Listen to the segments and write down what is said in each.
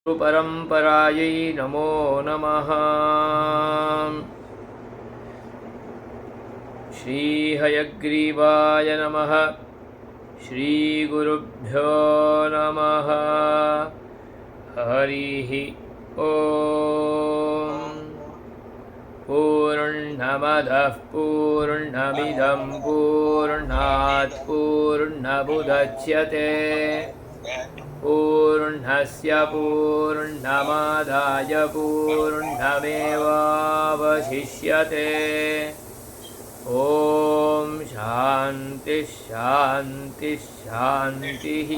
परंपरायै नमो नमः। श्री हयग्रीवाय नमः। श्री गुरुभ्यो नमः। हरिः ओम। पूर्णमदः पूर्णमिदं पूर्णात् पूर्णमुदच्यते पूर्णस्य पूर्णमादाय पूर्णमेवावशिष्यते। ओम शांति शांति शांतिः।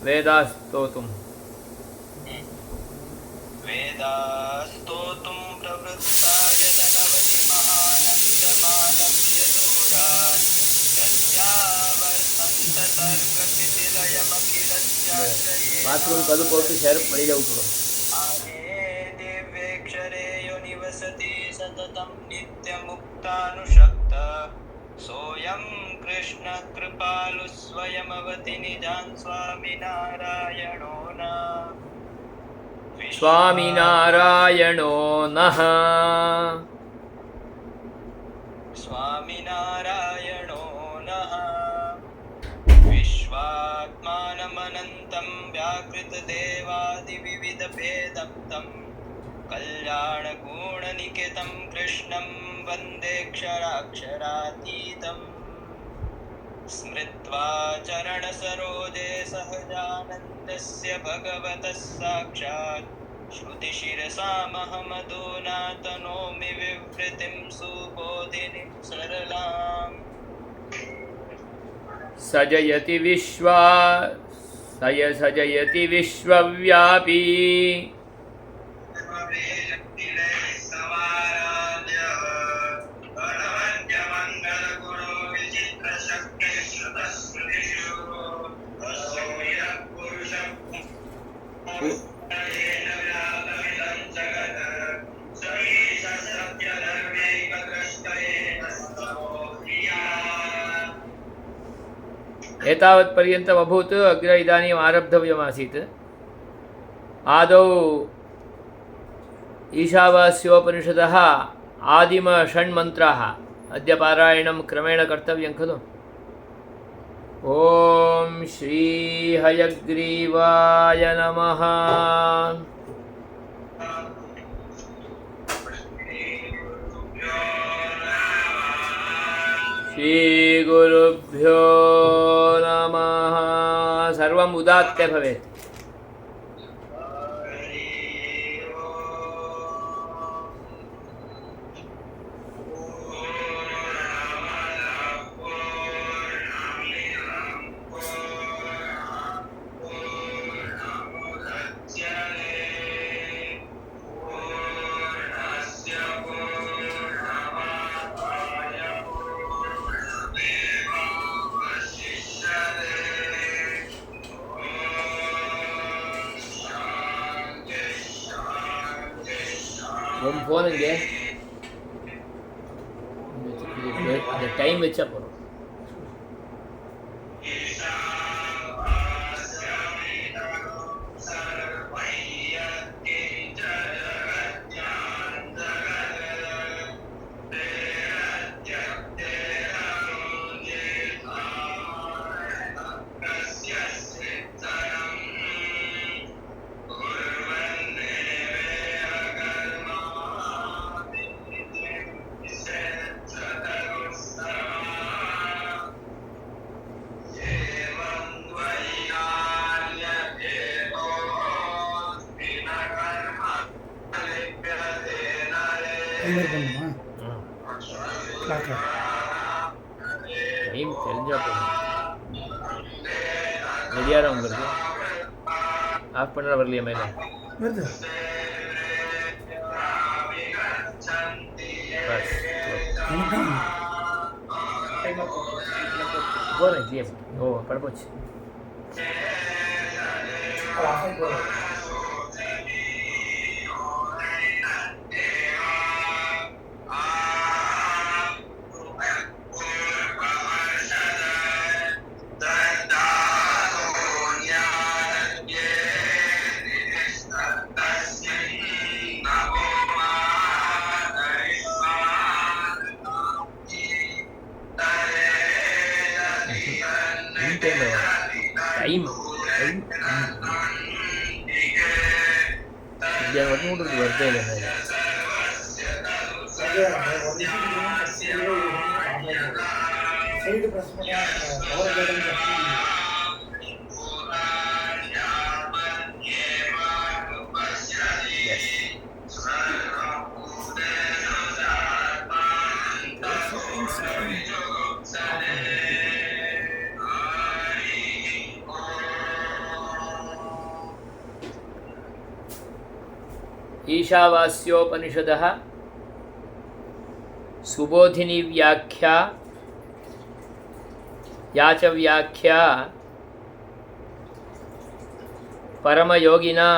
वेदास्तोतुम् वेदास्तोतुं प्रवृत्ताय धनवति महानक्षमाणस्य दूरान् यस्यावर्तन्त तर्कचितिलयमखिलस्याश्रये बाथरूम कदू पोटू शहर पड़ी जाऊ पड़ो आगे दिव्येक्षरे यो निवसति सततं नित्यमुक्तानुशक्त सोऽयं कृष्णः कृपालु स्वयमवति निजान् स्वामिनारायणो न स्वामिनारायणो नः स्वामिनारायणो नः। विश्वात्मानमनन्तं व्याकृतदेवादिविविधभेदं कल्याणगुणनिकेतं कृष्णं वन्देऽक्षराक्षरातीतम् स्मृत्वा चरणसरोजे सहजानन्दस्य भगवतः साक्षात् श्रुतिशिरसामहमधुना तनोमि विवृतिं सुबोधिनीं सरलाम्। सजयति विश्वव्यापी एतावत्पर्यन्तम् अभूत्। अग्रे इदानीम् आरब्धव्यमासीत्। आदौ ईशावास्योपनिषदः आदिमषण्मन्त्राः अद्य पारायणं क्रमेण कर्तव्यं खलु। ॐ श्री हयग्रीवाय नमः। श्री गुरुभ्यो नमः। सर्वम् उदात्ते भवेत्। ಒಂದು ಫೋನಿಗೆ ಟೈಮ್ ವೆಚ್ಚ ಕೊಡು. டைம் தெரிஞ்சா போதும். ரெடியாக உங்களுக்கு ஆஃப் பண்ணுற வரலையா மேலே வருது. பஸ் போகிறேன் இல்லையா? ஓ படப்போச்சு. ವಿದ್ಯಾ ಒಟ್ಟು ಬರ್ತಾ ಇಲ್ಲ ನನಗೆ. ಸೈಡ್ ಪ್ರೆಸ್ ಮಾಡಿ ಪವರ್ ಬಟನ್ ईशावास्योपनिषदः सुबोधिनी व्याख्या या च व्याख्या परमयोगिना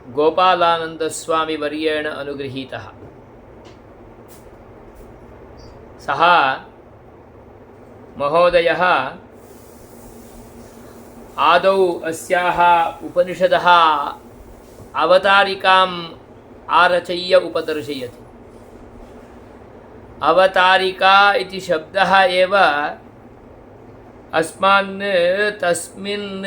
गोपालानन्दस्वामिवर्येण अनुगृहीतः। सः महोदयः आदौ अस्याः उपनिषदः अवतारिकाम् आरचय्य उपदर्शयति। अवतारिका इति शब्दः एव अस्मान् तस्मिन्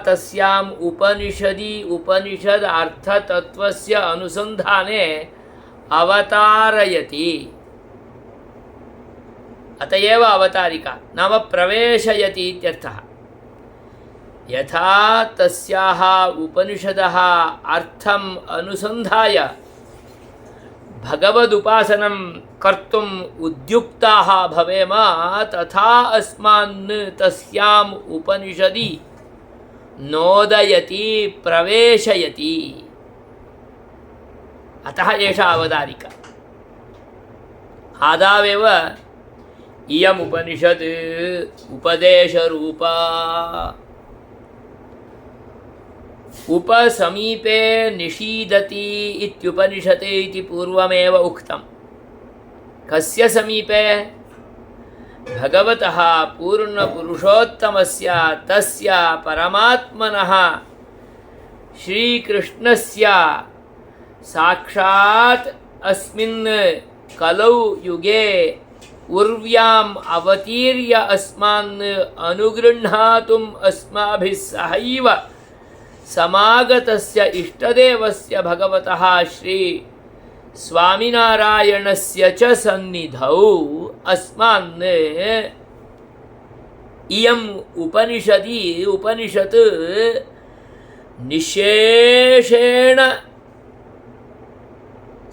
तस्याम् उपनिषदि उपनिषद् अर्थतत्त्वस्य अनुसन्धाने अवतारयति। अत एव अवतारिका नाम प्रवेशयति इत्यर्थः। यथा तस्याः उपनिषदः अर्थम् अनुसन्धाय भगवदुपासनं कर्तुम् उद्युक्ताः भवेम, तथा अस्मान् तस्याम् उपनिषदि नोदयति, प्रवेशयति। अतः एषा अवतारिका। आदावेव इयम् उपनिषत् उपदेशरूपा। उपसमीपे निषीदति इत्युपनिषत् इति पूर्वमेव उक्तम्। कस्य समीपे? भगवतः पूर्णपुरुषोत्तमस्य तस्य परमात्मनः श्रीकृष्णस्य साक्षात् अस्मिन् कलौ युगे उर्व्याम् अवतीर्य अस्मान् अनुगृह्णातुम् अस्माभिः सहैव समागतस्य इष्टदेवस्य भगवतः श्री स्वामिनारायणस्य च सन्निधौ अस्मान् इयम् उपनिषत् निशेषेण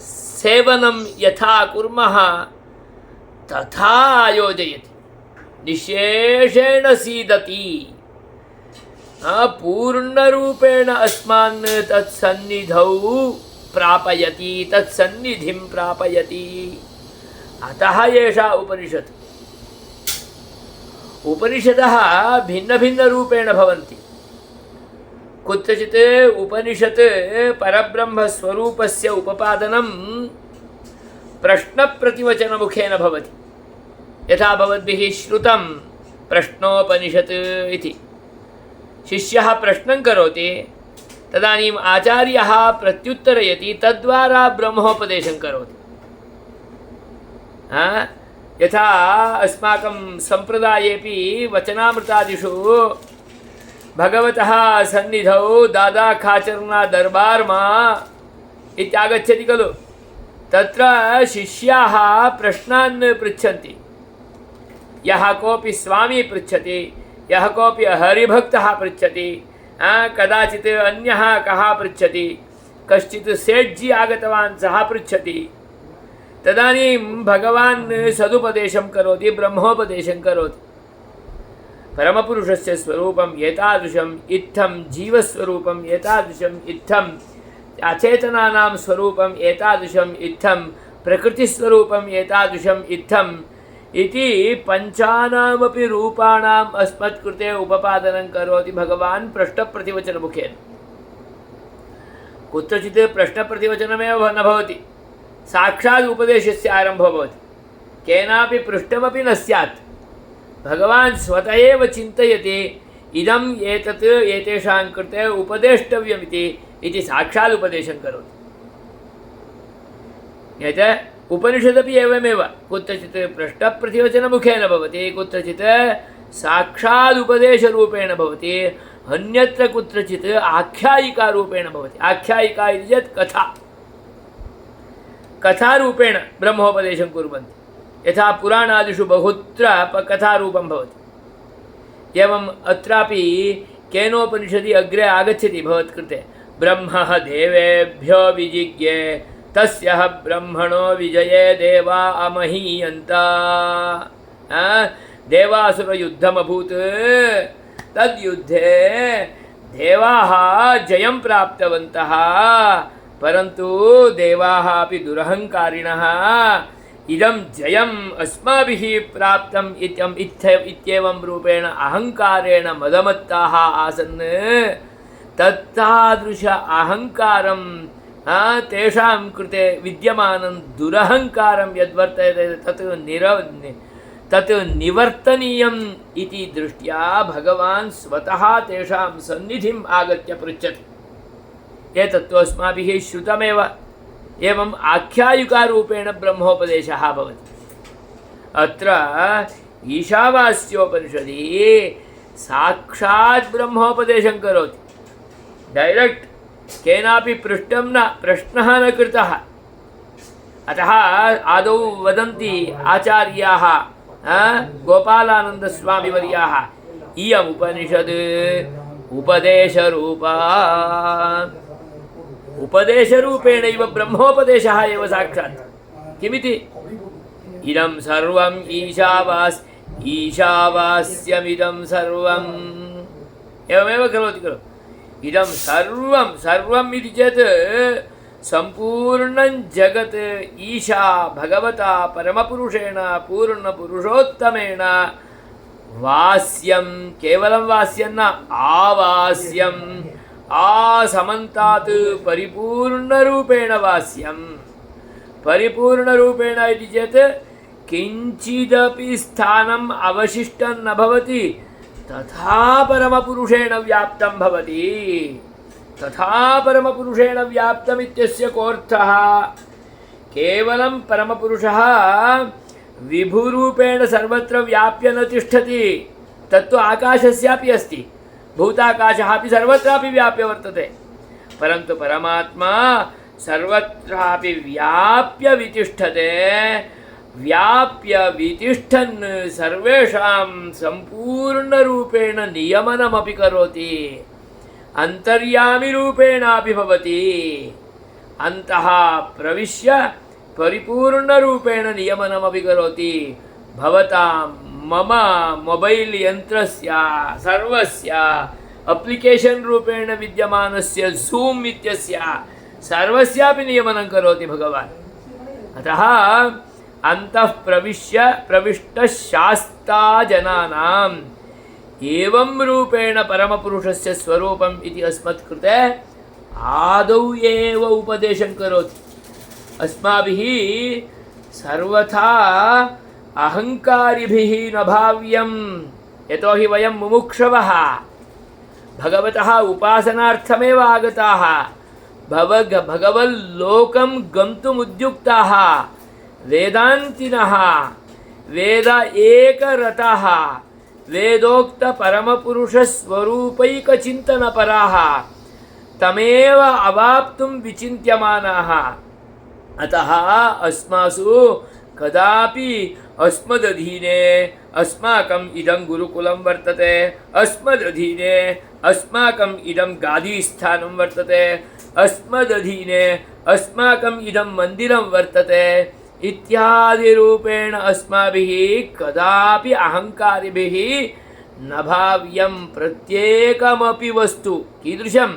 सेवनं यथा कुर्मः तथा आयोजयति। निशेषेण सीदति, पूर्णरूपेण अस्मान् तत्सन्निधौ प्रापयति, तत्सन्निधिं प्रापयति। अतः एषा उपनिषत्। उपनिषदः भिन्नभिन्नरूपेण भवन्ति। कुत्रचित् उपनिषत् परब्रह्मस्वरूपस्य उपपादनं प्रश्नप्रतिवचनमुखेन भवति। यथा भवद्भिः श्रुतं प्रश्नोपनिषत् इति। शिष्यः प्रश्नं करोति, तदानीम् आचार्यः प्रत्युत्तरयति, तद्वारा ब्रह्मोपदेशं करोति। यथा अस्माकं सम्प्रदायेपि वचनामृतादिषु भगवतः सन्निधौ दादा खाचर्ना दरबार मां इत्यागच्छति खलु। तत्र शिष्याः प्रश्नान् पृच्छन्ति। यः कोऽपि स्वामी पृच्छति, यः कोऽपि हरिभक्तः पृच्छति, कदाचित् अन्यः कः पृच्छति, कश्चित् सेठ्जी आगतवान् सः पृच्छति। तदानीं भगवान् सदुपदेशं करोति, ब्रह्मोपदेशं करोति। परमपुरुषस्य स्वरूपम् एतादृशम् इत्थं, जीवस्वरूपम् एतादृशम् इत्थम्, अचेतनानां स्वरूपम् एतादृशम् इत्थं, प्रकृतिस्वरूपम् एतादृशम् इत्थम् इति पञ्चानामपि रूपाणाम् अस्मत्कृते उपपादनं करोति भगवान् प्रश्नप्रतिवचनमुखेन। कुत्रचित् प्रश्नप्रतिवचनमेव न भवति, साक्षात् उपदेशस्य आरम्भो भवति। केनापि पृष्टमपि न स्यात्। भगवान् स्वतः एव चिन्तयति, इदम् एतत् एतेषां कृते उपदेष्टव्यमिति इति साक्षात् उपदेशं करोति। यत् उपनिषदपि एवमेव, कुत्रचित् पृष्ठप्रतिवचनमुखेन भवति, कुत्रचित् साक्षादुपदेशरूपेण भवति, अन्यत्र कुत्रचित् आख्यायिकारूपेण भवति। आख्यायिका इति चेत् कथा, कथारूपेण ब्रह्मोपदेशं कुर्वन्ति। यथा पुराणादिषु बहुत्र कथारूपं भवति, एवम् अत्रापि केनोपनिषदि अग्रे आगच्छति भवत्कृते। ब्रह्मः देवेभ्यो विजिज्ञे तस्यः ब्रह्मणो विजये देवा अमहीयन्त। देवासुरयुद्धमभूत्, तद्युद्धे देवाः जयं प्राप्तवन्तः, परन्तु देवाः अपि दुरहङ्कारिणः। इदं जयम् अस्माभिः प्राप्तम् इत्येवं रूपेण अहङ्कारेण मदमत्ताः आसन्। तत्तादृश अहङ्कारं तेषां कृते विद्यमानं दुरहङ्कारं यद्वर्तते तत् निवर्तनीयम् इति दृष्ट्या भगवान् स्वतः तेषां सन्निधिम् आगत्य पृच्छति। एतत्तु अस्माभिः श्रुतमेव। एवम् आख्यायिकारूपेण ब्रह्मोपदेशः भवति। अत्र ईशावास्योपनिषदि साक्षात् ब्रह्मोपदेशं करोति। डैरेक्ट् केनापि पृष्टं न, प्रश्नः न कृतः। अतः आदौ वदन्ति आचार्याः, गोपालानन्दस्वामिवर्याः, इयमुपनिषद् उपदेशरूपा, उपदेशरूपेणैव ब्रह्मोपदेशः एव साक्षात्। किमिति? इदं सर्वम् ईशावास्यमिदं सर्वम्, एवमेव करोति खलु। इदं सर्वं, सर्वम् इति चेत् सम्पूर्णं जगत् ईशा भगवता परमपुरुषेण पूर्णपुरुषोत्तमेन वास्यं, केवलं वास्यं न, आवास्यं, आसमन्तात् परिपूर्णरूपेण वास्यं। परिपूर्णरूपेण इति चेत् किञ्चिदपि स्थानम् अवशिष्टं न भवति, तथा परमपुरुषेण व्याप्तं भवति। तथा परमपुरुषेण व्याप्तम् इत्यस्य कोऽर्थः? केवलं परमपुरुषः विभुरूपेण सर्वत्र व्याप्य न तिष्ठति। तत्तु आकाशस्यापि अस्ति, भूताकाशः अपि सर्वत्रापि व्याप्य वर्तते। परन्तु परमात्मा सर्वत्रापि व्याप्य वितिष्ठते। व्याप्य वितिष्ठन् सर्वेषां सम्पूर्णरूपेण नियमनमपि करोति। अन्तर्यामिरूपेणापि भवति। अन्तः प्रविश्य परिपूर्णरूपेण नियमनमपि करोति। भवतां मम मोबैल् यन्त्रस्य सर्वस्य अप्लिकेशन् रूपेण विद्यमानस्य ज़ूम् इत्यस्य सर्वस्यापि नियमनं करोति भगवान्। अतः अन्तः प्रविष्टशास्ता जनानाम् एवं रूपेण परमपुरुषस्य स्वरूपम् इति अस्मत्कृते आदौ एव उपदेशं करोति। अस्माभिः सर्वथा अहङ्कारिभिः न भाव्यं, यतोहि वयं मुमुक्षवः, भगवतः उपासनार्थमेव आगताः, भगवल्लोकं गन्तुमुद्युक्ताः, वेदान्तिनः, वेद एकरताः, वेदोक्त परमपुरुषस्वरूपैकचिन्तनपराः, तमेव अवाप्तुं विचिन्त्यमानाः। अतः अस्मासु कदापि अस्मदधीने अस्माकम् इदं गुरुकुलं वर्तते, अस्मदधीने अस्माकम् इदं गादीस्थानं वर्तते, अस्मदधीने अस्माकम् इदं मन्दिरं वर्तते इत्यादिरूपेण अस्माभिः कदापि अहङ्कारिभिः न भाव्यं। प्रत्येकमपि वस्तु कीदृशम्?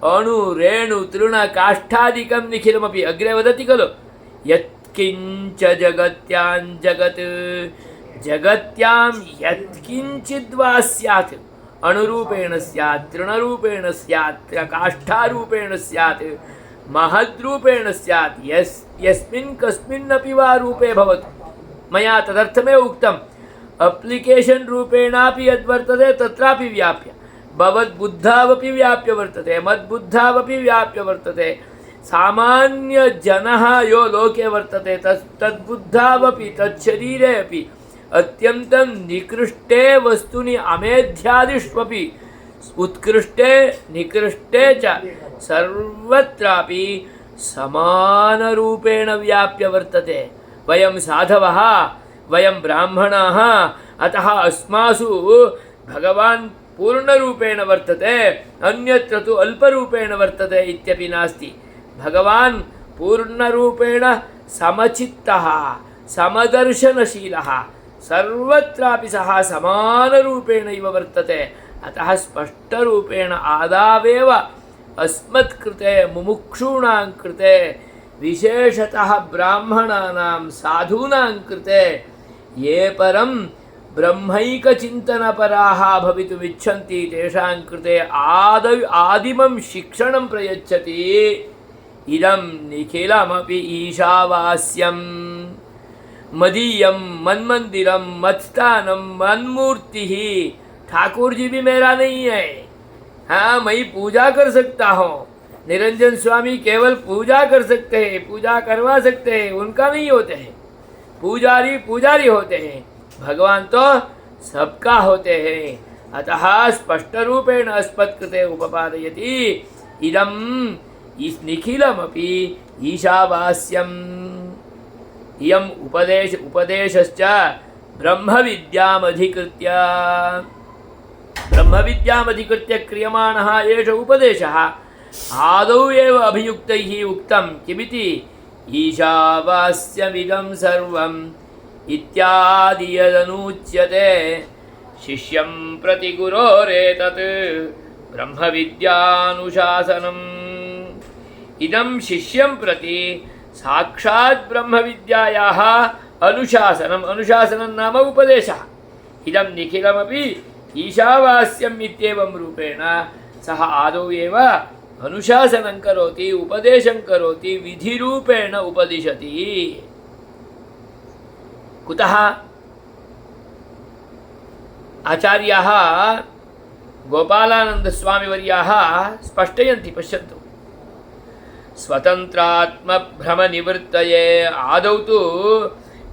अणु रेणु तृण काष्ठादिकं निखिलमपि अग्रे वदति खलु, यत्किञ्च जगत्यां जगत्, जगत्यां यत्किञ्चिद्वा स्यात्, अणुरूपेण स्यात्, तृणरूपेण स्यात्, काष्ठारूपेण स्यात्, महद्रूपेण स्यात्, यस्मिन् कस्मिन्नपि वा रूपे भवतु। मया तदर्थमेव उक्तम्, अप्लिकेशन् रूपेणापि यद्वर्तते तत्रापि व्याप्य, भवद्बुद्धावपि व्याप्य वर्तते, मद्बुद्धावपि व्याप्य वर्तते। सामान्यजनः यो लोके वर्तते तद्बुद्धावपि तच्छरीरे अपि अत्यन्तं निकृष्टे वस्तुनि अमेध्यादिष्वपि उत्कृष्टे निकृष्टे च सर्वत्रापि समानरूपेण व्याप्य वर्तते। वयं साधवः, वयं ब्राह्मणाः, अतः अस्मासु भगवान् पूर्णरूपेण वर्तते, अन्यत्र तु अल्परूपेण वर्तते इत्यपि नास्ति। भगवान् पूर्णरूपेण समचित्तः, समदर्शनशीलः, सर्वत्रापि सः समानरूपेण इव वर्तते। अतः स्पष्टरूपेण आदावेव अस्मत्कृते मुमुक्षूणां कृते, विशेषतः ब्राह्मणानां साधूनां कृते ये परं ब्रह्मैकचिन्तनपराः भवितुमिच्छन्ति तेषां कृते आदिमं शिक्षणं प्रयच्छति। इदं निखिलमपि ईशावास्यं मदीयं मन्मंदिरं मत्स्थानं मन्मूर्तिः। ठाकुर जी भी मेरा नहीं है। हाँ, मैं पूजा कर सकता हूँ। निरंजन स्वामी केवल पूजा कर सकते हैं, पूजा करवा सकते हैं, उनका नहीं होते हैं। पुजारी पुजारी होते हैं, भगवान तो सबका होते हैं। अतः स्पष्ट रूपेण अस्मत्कृते उपपादयति। इदं निखिलमपि ईशावास्यम्। इयम् उपदेशश्च ब्रह्मविद्यामधिकृत्य क्रियमाणः एष उपदेशः आदौ एव अभियुक्तैः उक्तं किमिति ईशावास्यमिदं सर्वम् इत्यादि यदनूच्यते शिष्यं प्रति गुरोरेतत् ब्रह्मविद्यानुशासनम्। इदं शिष्यं प्रति साक्षात् ब्रह्मविद्यायाः अनुशासनम्। अनुशासनं नाम उपदेशः। इदं निखिलमपि ईशावास्यम् इत्येवं रूपेण सः आदौ एव अनुशासनं करोति, उपदेशं करोति, विधिरूपेण उपदिशति। कुतः? आचार्याः गोपालानन्दस्वामिवर्याः स्पष्टयन्ति, पश्यन्तु। स्वतन्त्रात्मभ्रमनिवृत्तये आदौ तु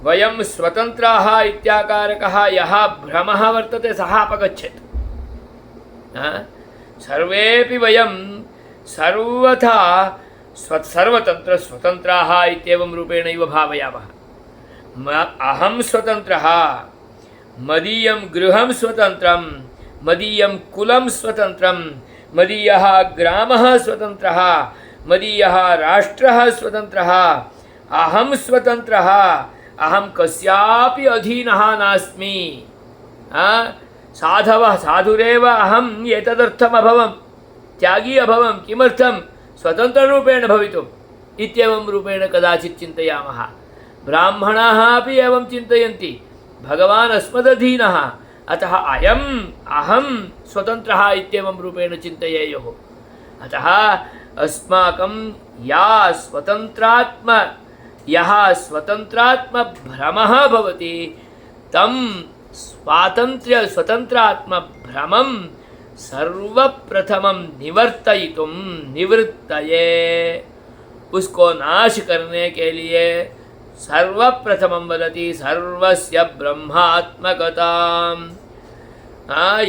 वयं स्वतन्त्राः इत्याकारकः यः भ्रमः वर्तते सः अपगच्छेत्। सर्वेपि वयं सर्वथा सर्वतन्त्रस्वतन्त्राः इत्येवं रूपेणैव भावयामः। अहं स्वतन्त्रः, मदीयं गृहं स्वतन्त्रं, मदीयं कुलं स्वतन्त्रं, मदीयः ग्रामः स्वतन्त्रः, मदीयः राष्ट्रः स्वतन्त्रः, अहं स्वतन्त्रः, अहं कस्यापि अधीनः नास्मि। साधवः साधुरेव अहम् एतदर्थम् अभवम्, त्यागी अभवम्। किमर्थं? स्वतन्त्ररूपेण भवितुम् इत्येवं रूपेण कदाचित् चिन्तयामः। ब्राह्मणाः अपि एवं चिन्तयन्ति, भगवान् अस्मदधीनः, अतः अहं स्वतन्त्रः इत्येवं रूपेण चिन्तयेयुः। अतः अस्माकं यः स्वतन्त्रात्मभ्रमः भवति तं स्वतन्त्रात्मभ्रमं सर्वप्रथमं निवृत्तये, उसको नाश करने के लिए सर्वप्रथमं वदति सर्वस्य ब्रह्मात्मकताम्।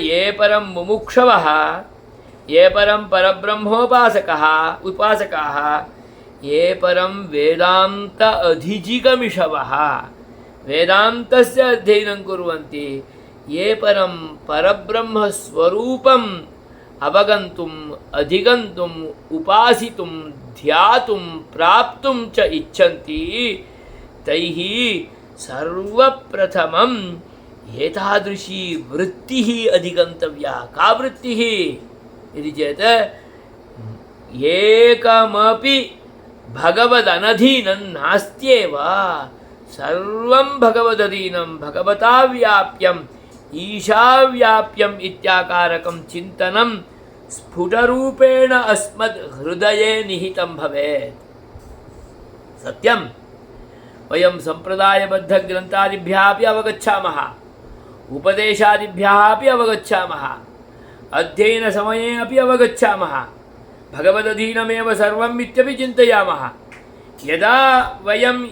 ये परं मुमुक्षवः, ये परं परब्रह्मोपासकाः, ये परं वेदान्त अधिजिगमिषवः, वेदान्तस्य अध्ययनं कुर्वन्ति, ये परं परब्रह्मस्वरूपम् अवगन्तुम् अधिगन्तुम् उपासितुं ध्यातुं प्राप्तुं च इच्छन्ति, तैः सर्वप्रथमम् एतादृशी वृत्तिः अधिगन्तव्या। का वृत्तिः इति चेत् एकमपि भगवदनधीनं नास्त्येव, सर्वं भगवदधीनं, भगवता व्याप्यम्, ईशाव्याप्यम् इत्याकारकं चिन्तनं स्फुटरूपेण अस्मद् हृदये निहितं भवेत्। सत्यं वयं सम्प्रदायबद्धग्रन्थादिभ्यः अपि अवगच्छामः, उपदेशादिभ्यः अपि अवगच्छामः, अध्ययनसमये अपि अवगच्छामः, भगवदधीनमेव सर्वम् इत्यपि चिन्तयामः। यदा वयं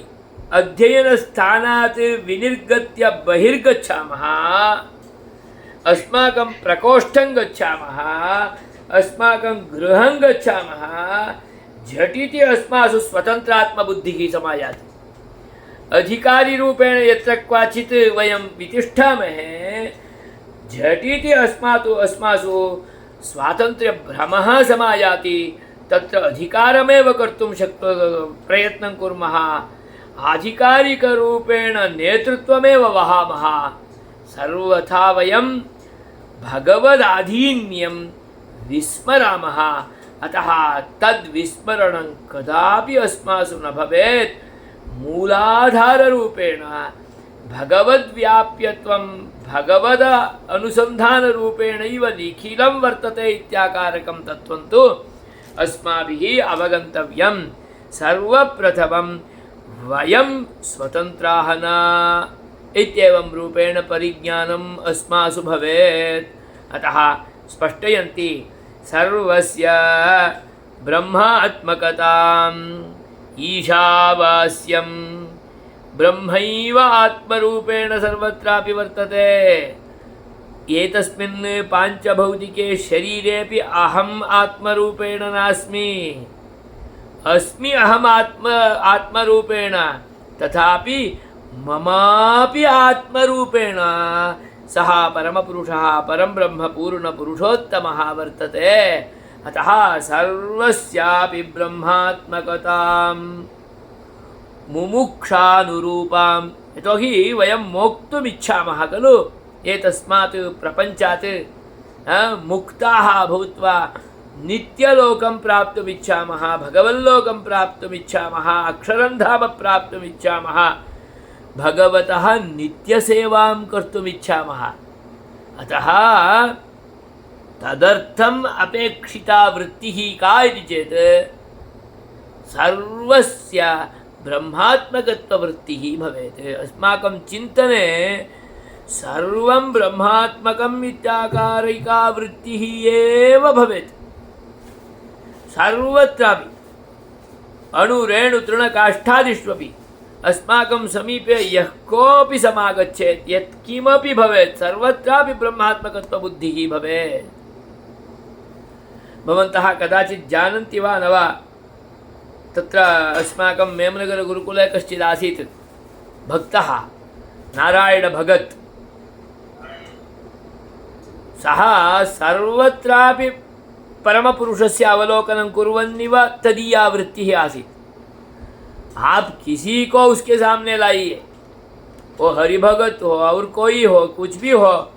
अध्ययनस्थानात् विनिर्गत्य बहिर्गच्छामः, अस्माकं प्रकोष्ठं गच्छामः, अस्माकं गृहं गच्छामः, झटिति अस्मासु स्वतन्त्रात्मबुद्धिः समायाति। अधिकारिरूपेण यत्र क्वाचित् वयं वितिष्ठामहे, झटिति अस्मासु स्वातन्त्र्यभ्रमः समायाति। तत्र अधिकारमेव कर्तुं प्रयत्नं कुर्मः, आधिकारिकरूपेण नेतृत्वमेव वहामः। सर्वथा वयं भगवदाधीन्यं विस्मरामः। अतः तद्विस्मरणं कदापि अस्मासु न भवेत्। मूलाधाररूपेण भगवद्व्याप्यत्वं भगवद अनुसन्धानरूपेणैव निखिलं वर्तते इत्याकारकं तत्त्वं तु अस्माभिः अवगन्तव्यं। सर्वप्रथमं वयं स्वतन्त्राः न इत्येवं रूपेण परिज्ञानम् अस्मासु भवेत्। अतः स्पष्टयन्ति सर्वस्य ब्रह्मात्मकताम् ईशावास्यं ब्रह्मैव आत्मरूपेण सर्वत्रापि वर्तते। एतस्मिन् पाञ्चभौतिके शरीरेऽपि अहम् आत्मरूपेण नास्मि। अस्मि अहम् आत्मरूपेण, तथापि ममापि आत्मरूपेण सः परमपुरुषः परं ब्रह्म पूर्णपुरुषोत्तमः वर्तते। अतः सर्वस्यापि ब्रह्मात्मकतां मुमुक्षानुरूपां, यतोहि वयं मोक्तुमिच्छामः खलु एतस्मात् प्रपञ्चात् मुक्ताः भूत्वा नित्यलोकं प्राप्तुमिच्छामः, भगवल्लोकं प्राप्तुमिच्छामः, अक्षरं धाम प्राप्तुमिच्छामः, भगवतः नित्यसेवां कर्तुमिच्छामः। अतः तदर्थम् अपेक्षिता वृत्तिः का इति चेत् सर्वस्य ब्रह्मात्मकत्ववृत्तिः भवेत्। अस्माकं चिन्तने सर्वं ब्रह्मात्मकम् इत्याकारैका वृत्तिः एव भवेत्। सर्वत्रापि अणुरेणुतृणकाष्ठादिष्वपि अस्माकं समीपे यः कोऽपि समागच्छेत्, यत्किमपि भवेत्, सर्वत्रापि ब्रह्मात्मकत्वबुद्धिः भवेत्। भवन्तः कदाचित् जानन्ति वा न वा, तत्र अस्माकं मेमनगरगुरुकुले कश्चित् आसीत् भक्तः नारायणभगत्। सः सर्वत्रापि परमपुरुषस्य अवलोकनं कुर्वन्निव तदीया वृत्तिः आसीत्। आप किसी को उसके सामने लाइए, वो हरिभगत हो और कोई हो, कुछ भी हो,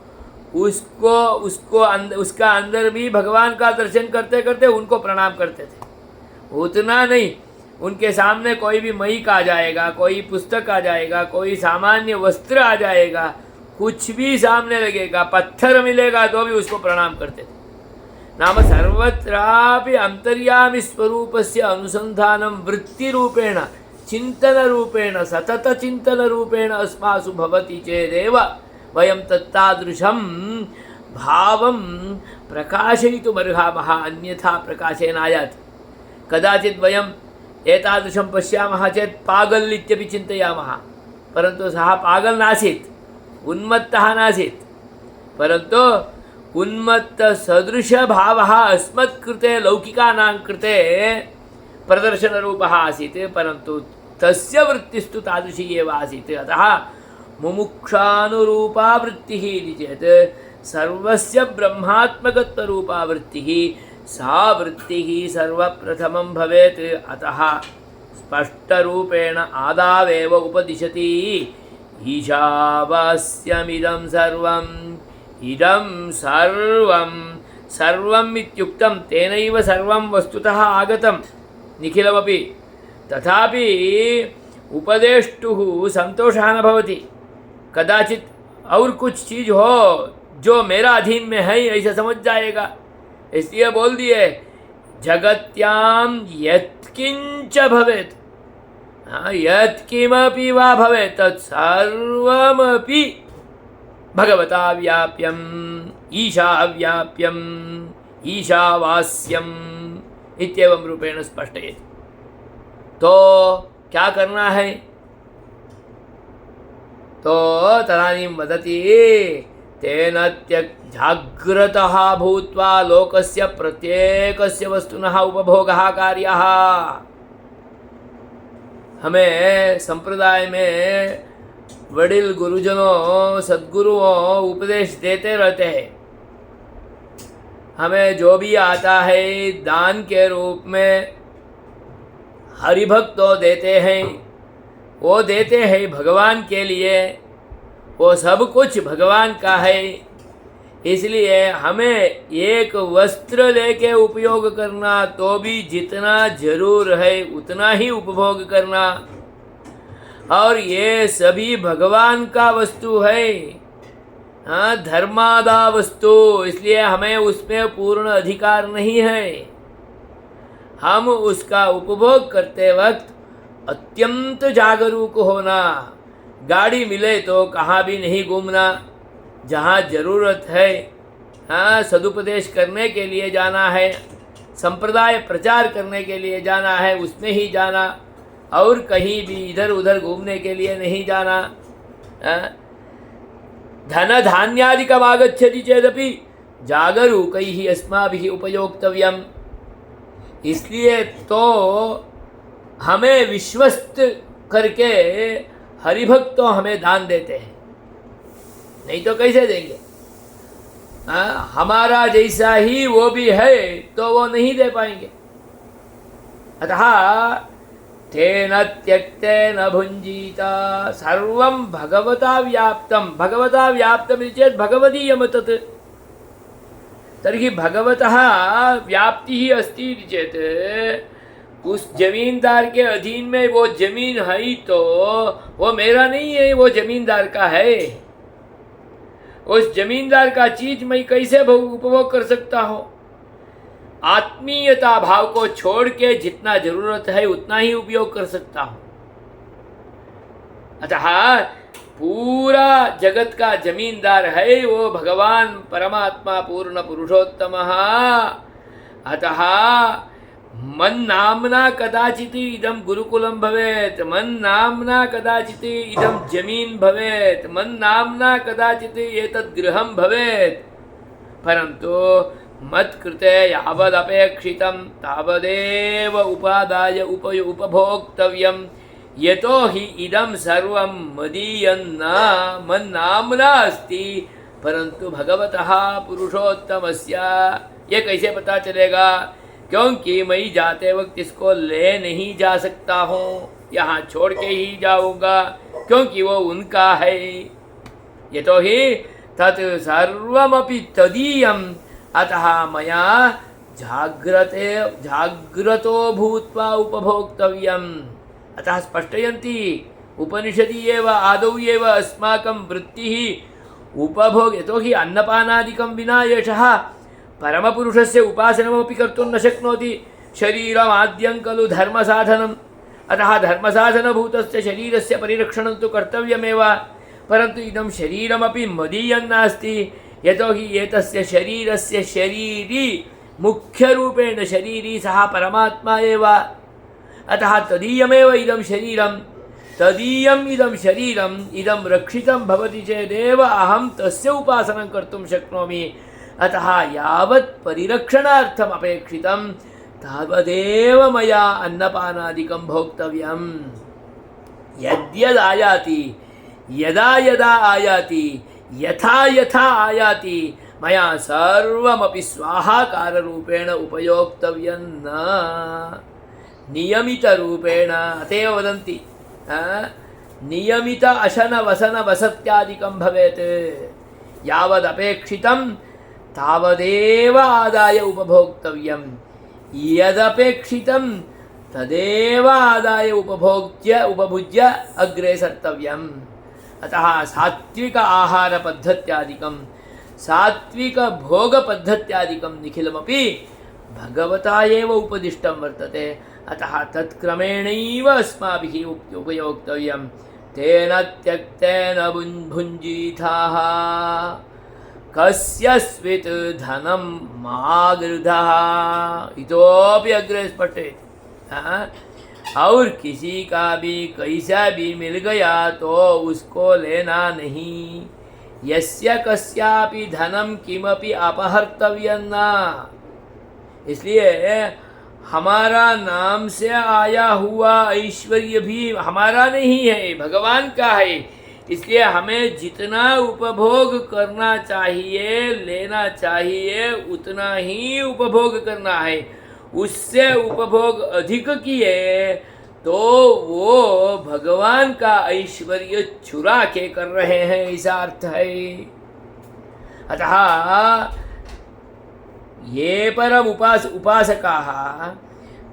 उसका अंदर भी भगवान का दर्शन करते करते उनको प्रणाम करते थे। उतना नहीं, उनके सामने कोई भी मयिक आ जाएगा, कोई पुस्तक आ जाएगा, कोई सामान्य वस्त्र आ जाएगा, कुछ भी सामने लगेगा, पत्थर मिलेगा तो भी उसको प्रणाम करते थे। नाम सर्वत्रापि अंतर्यामी स्वरूपस्य अनुसंधानं वृत्तिरूपेण चिन्तनरूपेण सततचिन्तनरूपेण अस्मासु भवति चेदेव वयं तत्तादृशं भावं प्रकाशयितुमर्हामः, अन्यथा प्रकाशेनायाति। कदाचित् वयम् एतादृशं पश्यामः चेत् पागल् इत्यपि चिन्तयामः, परन्तु सः पागल् नासीत्, उन्मत्तः नासीत्, परन्तु उन्मत्तसदृशभावः अस्मत्कृते लौकिकानां कृते प्रदर्शनरूपः आसीत्, परन्तु तस्य वृत्तिस्तु तादृशी एव आसीत्। अतः मुमुक्षानुरूपा वृत्तिः इति चेत् सर्वस्य ब्रह्मात्मकत्वरूपा वृत्तिः, सा वृत्तिः सर्वप्रथमं भवेत्। अतः स्पष्टरूपेण आदावेव उपदिशति ईशावास्यमिदं सर्वम्, इदं सर्वं सर्वम् इत्युक्तं तेनैव सर्वं वस्तुतः आगतं निखिलमपि। तथापि उपदेष्टुः संतोषः न भवति। कदाचित और कुछ चीज़ हो जो मेरा अधीन में है ऐसा समझ जाएगा, इसलिए बोल दिए जगत्यां यत्किंच भवेत्, यत्किमपि वा भवेत् तत्सर्वमपि भगवता व्याप्यम् ईशाव्याप्यम् ईशावास्यम् इत्येवं रूपेण स्पष्टयति। तो क्या करना है? तो तदानीं वदति तेन जाग्रतः भूत्वा लोकस्य प्रत्येकस्य वस्तुनः उपभोगः कार्यः। हमें संप्रदाय में वडिल गुरुजनों सद्गुरुओं उपदेश देते रहते हैं। हमें जो भी आता है दान के रूप में हरिभक्तों देते हैं, वो देते हैं भगवान के लिए, वो सब कुछ भगवान का है। इसलिए हमें एक वस्त्र लेके उपयोग करना तो भी जितना जरूर है उतना ही उपभोग करना, और ये सभी भगवान का वस्तु है, हाँ, धर्मादा वस्तु, इसलिए हमें उसमें पूर्ण अधिकार नहीं है। हम उसका उपभोग करते वक्त अत्यंत जागरूक होना। गाड़ी मिले तो कहाँ भी नहीं घूमना, जहाँ ज़रूरत है, हाँ, सदुपदेश करने के लिए जाना है, संप्रदाय प्रचार करने के लिए जाना है, उसमें ही जाना, और कहीं भी इधर उधर घूमने के लिए नहीं जाना। धन धान्यादिकम् आगच्छति चेदपि जागरूकैः अस्माभिः उपयोक्तव्यम्। इसलिए तो हमें विश्वस्त करके हरिभक्तों हमें दान देते हैं, नहीं तो कैसे देंगे? हमारा जैसा ही वो भी है तो वो नहीं दे पाएंगे। अतः तेन त्यक्तेन भुञ्जीता सर्वं भगवता व्याप्तं। भगवता व्याप्तम् इति चेत् भगवदीयं तत्। तर्हि भगवतः व्याप्तिः अस्ति इति चेत् उस जमींदार के अधीन में वो जमीन है तो वो मेरा नहीं है, वो जमींदार का है। उस जमींदार का चीज मैं कैसे उपभोग कर सकता हूँ? आत्मीयता भाव को छोड़ के जितना जरूरत है उतना ही उपयोग कर सकता हूँ। अतः पूरा जगत का जमींदार है वो भगवान परमात्मा पूर्ण पुरुषोत्तमः। अतः मन्नाम्ना कदाचित् इदं गुरुकुलं भवेत्, मन्नाम्ना कदाचित् इदं जमीन भवेत्, मन्नाम्ना कदाचित् एतद् गृहं भवेत्, परन्तु मत्कृते यावदपेक्षितं तावदेव उपादाय उपभोक्तव्यं। यतो हि इदं सर्वं मदीयन्न मन्नाम्ना अस्ति, परंतु भगवतः पुरुषोत्तमस्य। ये कैसे पता चलेगा? क्योंकि मैं जाते वक्त इसको ले नहीं जा सकता हूँ, यहाँ छोड़ के ही जाऊँगा, क्योंकि वो उनका है। यतो हि तत् सर्वमपि तदीयम्, अतः मया जाग्रतो भूत्वा उपभोक्तव्यम्। अतः स्पष्टयन्ति उपनिषदि एव आदौ एव अस्माकं वृत्तिः उपभोग। यतो हि अन्नपानादिकं विना एषः परमपुरुषस्य उपासनमपि कर्तुं न शक्नोति। शरीरमाद्यं खलु धर्मसाधनम्। अतः धर्मसाधनभूतस्य शरीरस्य परिरक्षणं तु कर्तव्यमेव, परन्तु इदं शरीरमपि मदीयं नास्ति। यतो हि एतस्य शरीरस्य शरीरी मुख्यरूपेण शरीरी सः परमात्मा एव। अतः तदीयमेव इदं शरीरं, तदीयम् इदं शरीरम् इदं रक्षितं भवति चेदेव अहं तस्य उपासनं कर्तुं शक्नोमि। अतः यावत् परिरक्षणार्थम् अपेक्षितं तावदेव मया अन्नपानादिकं भोक्तव्यम्। यद्यद् आयाति, यदा यदा आयाति, यथा यथा आयाति, मया सर्वमपि स्वाहाकाररूपेण उपयोक्तव्यं, न नियमितरूपेण। अतएव वदन्ति नियमित अशन वसन वसत्यादिकं भवेत्। यावदपेक्षितं तावदेव आदाय उपभोक्तव्यं, यदपेक्षितं तदेव आदाय उपभुज्य अग्रे सर्तव्यम्। अतः सात्विक आहार पद्धत्यादिकं, सात्विक भोग पद्धत्यादिकं निखिलमपि भगवता एव उपदिष्टं वर्तते। अतः तत्क्रमेणैव अस्माभिः उपयोक्तव्यं। तेन त्यक्तेन भुञ्जीथाः कस्यस्वित् धनं मा गृधः। इतोपि अग्रे स्पष्टयति और किसी का भी कैसा भी मिल गया तो उसको लेना नहीं। यस्य कस्यापि धनम किमपि अपहर्तव्यं न। इसलिए हमारा नाम से आया हुआ ऐश्वर्य भी हमारा नहीं है, भगवान का है। इसलिए हमें जितना उपभोग करना चाहिए, लेना चाहिए, उतना ही उपभोग करना है। उससे उपभोग अधिक किए तो वो भगवान का ऐश्वर्य चुरा के कर रहे हैं, ऐसा अर्थ है। अतः ये परम उपासकाः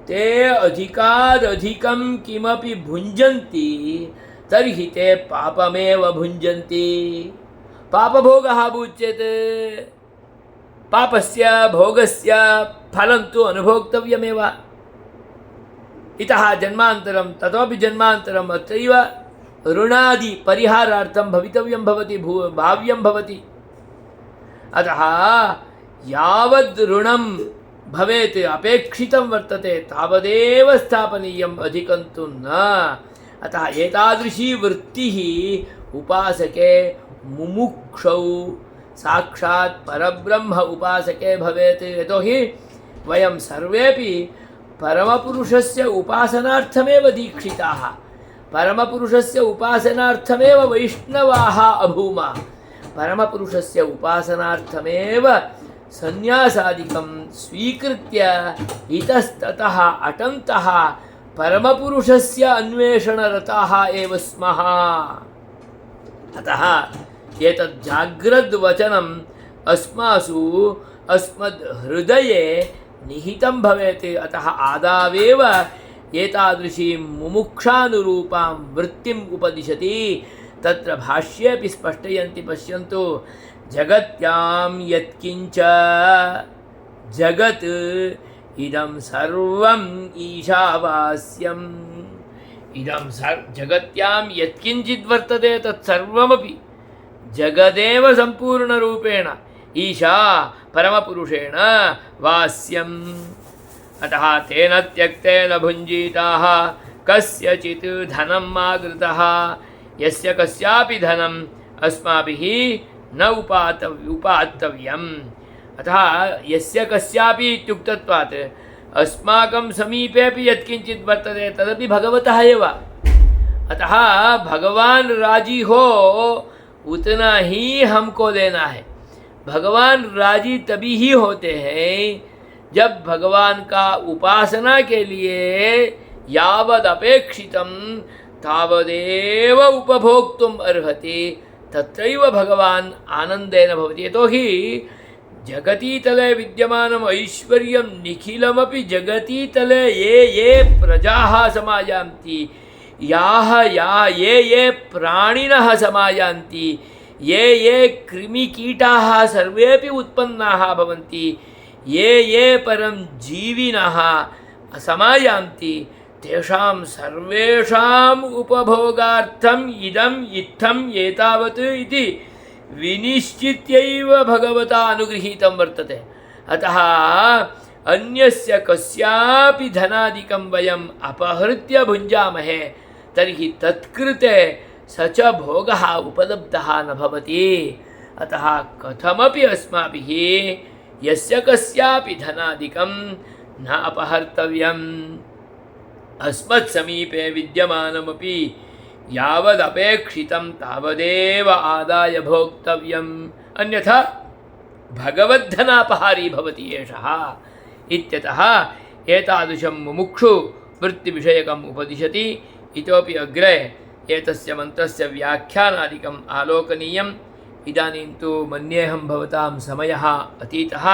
ते अधिकादधिकं किमपि भुञ्जन्ति तर्हि ते पापमेव भुञ्जन्ति। पापभोगः उच्यते। पापस्य भोगस्य फलं तु अनुभोक्तव्यमेव। इतः जन्मान्तरं ततोपि जन्मान्तरम् अत्रैव ऋणादि परिहारार्थं भवितव्यं भवति, भाव्यं भवति। अतः यावद् ऋणं भवेत् अपेक्षितं वर्तते तावदेव स्थापनीयम्, अधिकं तु न। अतः एतादृशी वृत्तिः उपासके मुमुक्षौ साक्षात् परब्रह्म उपासके भवेत्। यतोहि वयं सर्वेपि परमपुरुषस्य उपासनार्थमेव दीक्षिताः, परमपुरुषस्य उपासनार्थमेव वैष्णवाः अभूम, परमपुरुषस्य उपासनार्थमेव संन्यासादिकं स्वीकृत्य इतस्ततः अटन्तः परमपुरुषस्य अन्वेषणरताः एव स्मः। अतः एतत् जाग्रद्वचनम् अस्मासु अस्मद्हृदये निहितं भवेत्। अतः आदावेव एतादृशीं मुमुक्षानुरूपां वृत्तिम् उपदिशति। तत्र भाष्येऽपि स्पष्टयन्ति, पश्यन्तु। जगत्यां यत्किञ्च जगत् इदं सर्वम् ईशावास्यम्। इदं जगत्यां यत्किञ्चित् वर्तते तत्सर्वमपि जगदेव सम्पूर्णरूपेण ईशा परमपुरुषेण वास्यम्। अतः तेन त्यक्तेन भुञ्जीताः कस्यचित् धनम् आगृतः। यस्य कस्यापि धनम् अस्माभिः न उपात्तव्यम्। अतः यस्य कस्यापि इत्युक्तत्वात् अस्माकं समीपेऽपि यत्किञ्चित् वर्तते तदपि भगवतः एव। अतः भगवान राजी हो उतना ही हमको लेना है। भगवान राजी तभी ही होते हैं जब भगवान का उपासना के लिए यावद अपेक्षितं तावदेव उपभोक्तुम् अर्हति, तत्रैव भगवान आनंदेन भवति। यतोहि जगतीतले विद्यमानम् ऐश्वर्यं निखिलमपि जगतीतले ये प्रजाः समायान्ति, ये प्राणिनः समायान्ति, ये कृमिकीटाः सर्वेपि उत्पन्नाः भवन्ति, ये परं जीविनः समायान्ति, तेषां सर्वेषाम् उपभोगार्थम् इदम् इत्थम् एतावत् इति विनिश्चित्यैव भगवता अनुगृहीतं वर्तते। अतः अन्यस्य कस्यापि धनादिकं वयम् अपहृत्य भुञ्जामहे तर्हि तत्कृते स च भोगः उपलब्धः न भवति। अतः कथमपि अस्माभिः यस्य कस्यापि धनादिकं न अपहर्तव्यम्। अस्मत्समीपे विद्यमानमपि यावदपेक्षितं तावदेव आदाय भोक्तव्यम्, अन्यथा भगवद्धनापहारी भवति एषः इत्यतः एतादृशं मुमुक्षु वृत्तिविषयकम् उपदिशति। इतोपि अग्रे एतस्य मन्त्रस्य व्याख्यानादिकम् आलोकनीयम्। इदानीं तु मन्येऽहं भवतां समयः अतीतः।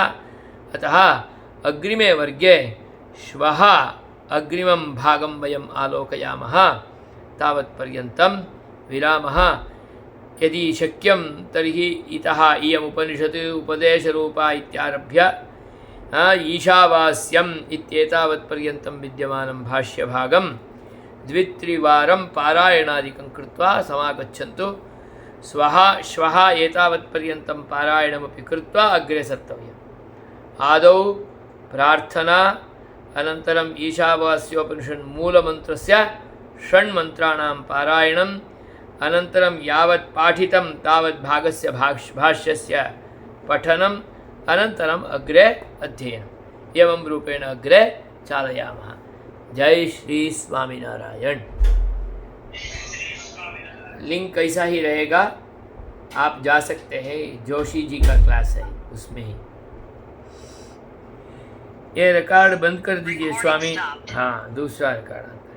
अतः अग्रिमे वर्गे श्वः अग्रिमं भागं वयम् आलोकयामः। तावत्पर्यन्तं विरामः। यदि शक्यं तर्हि इतः इयम् उपनिषत् उपदेशरूपा इत्यारभ्य ईशावास्यम् इत्येतावत्पर्यन्तं विद्यमानं भाष्यभागं द्वित्रिवारं पारायणादिकं कृत्वा समागच्छन्तु। श्वः एतावत्पर्यन्तं पारायणमपि कृत्वा अग्रे सर्तव्यम्। आदौ प्रार्थना, अनन्तरम् ईशावास्योपनिषन् मूलमन्त्रस्य षण्मन्त्राणां पारायणम् अनन्तरं यावत् पाठितं तावत् भागस्य भाष्यस्य पठनम् अनन्तरम् अग्रे अध्ययनम् एवं रूपेण अग्रे चालयामः। जय श्री स्वामीनारायण। लिंक ऐसा ही रहेगा, आप जा सकते हैं, जोशी जी का क्लास है उसमें ही। ये रिकॉर्ड बंद कर दीजिए स्वामी। हाँ, दूसरा रिकॉर्ड।